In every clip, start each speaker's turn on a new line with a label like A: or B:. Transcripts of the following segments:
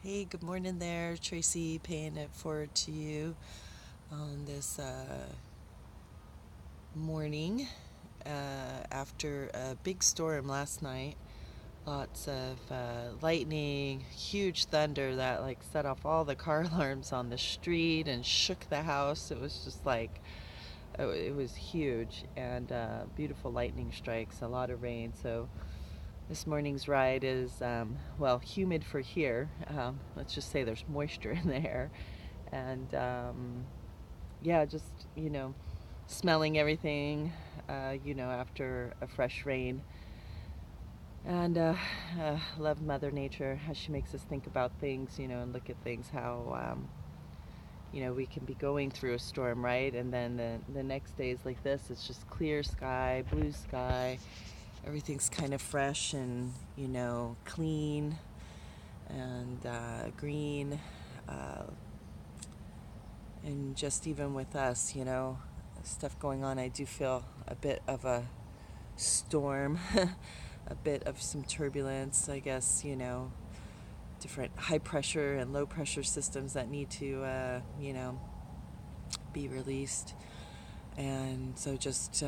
A: Hey, good morning there, Tracy. Paying it forward to you on this morning after a big storm last night. Lots of lightning, huge thunder that like set off all the car alarms on the street and shook the house. It was just like it was huge and beautiful lightning strikes, a lot of rain. So this morning's ride is, humid for here. Let's just say there's moisture in the air. And yeah, just, smelling everything, after a fresh rain. And love Mother Nature, how she makes us think about things, and look at things, how, we can be going through a storm, right? And then the next days like this, it's just clear sky, blue sky. Everything's kind of fresh and, clean and green. Uh, and just even with us, stuff going on, I do feel a bit of a storm, a bit of some turbulence, I guess, different high pressure and low pressure systems that need to, be released. And so just,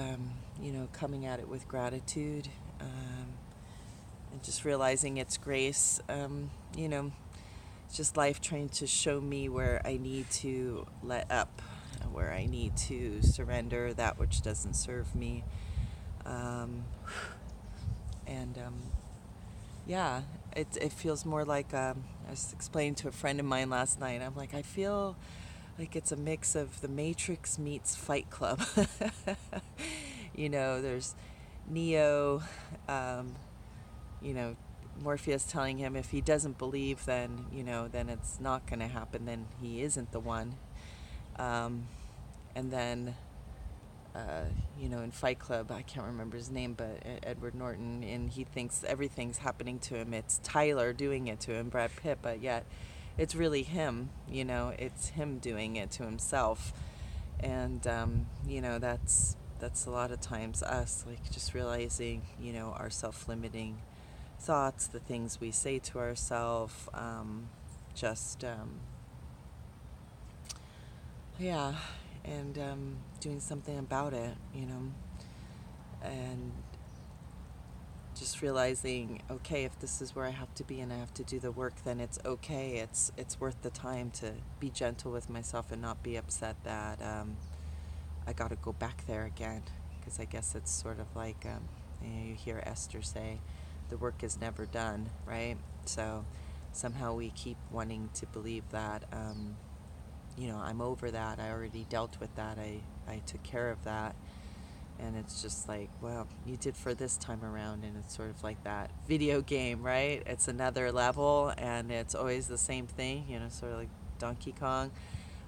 A: coming at it with gratitude, and just realizing it's grace, it's just life trying to show me where I need to let up, where I need to surrender that which doesn't serve me. Um, and yeah, it feels more like, I was explaining to a friend of mine last night, I'm like, I feel like it's a mix of The Matrix meets Fight Club. There's Neo, um, you know, Morpheus telling him if he doesn't believe, then, then it's not going to happen, then he isn't the one. Um, and then, uh, in Fight Club, I can't remember his name, but Edward Norton, and he thinks everything's happening to him. It's Tyler doing it to him, Brad Pitt, but yet it's really him, it's him doing it to himself. And, that's a lot of times us, like just realizing, our self-limiting thoughts, the things we say to ourselves, just, yeah, and doing something about it, and just realizing, okay, if this is where I have to be and I have to do the work, then it's okay. It's worth the time to be gentle with myself and not be upset that I got to go back there again, because I guess it's sort of like, you hear Esther say, the work is never done, right? So somehow we keep wanting to believe that, I'm over that. I already dealt with that. I took care of that. And it's just like, well, you did for this time around. And it's sort of like that video game, right? It's another level and it's always the same thing, sort of like Donkey Kong.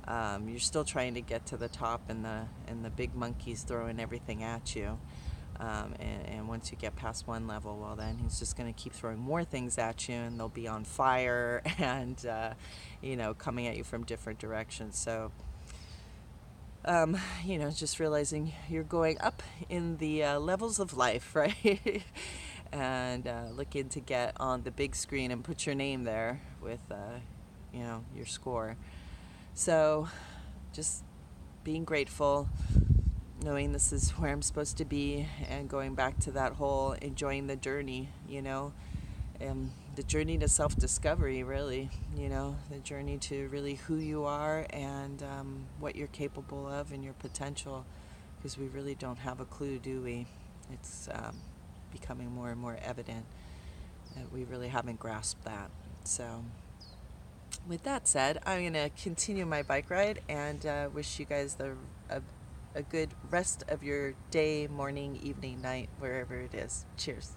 A: You're still trying to get to the top, and the big monkey's throwing everything at you. And once you get past one level, well, then he's just going to keep throwing more things at you, and they'll be on fire and, coming at you from different directions. So, just realizing you're going up in the levels of life, right? And looking to get on the big screen and put your name there with, your score. So, just being grateful, knowing this is where I'm supposed to be, and going back to that whole enjoying the journey, the journey to self-discovery, really, the journey to really who you are and what you're capable of and your potential, because we really don't have a clue, do we? It's becoming more and more evident that we really haven't grasped that. So with that said, I'm going to continue my bike ride and wish you guys a good rest of your day, morning, evening, night, wherever it is. Cheers.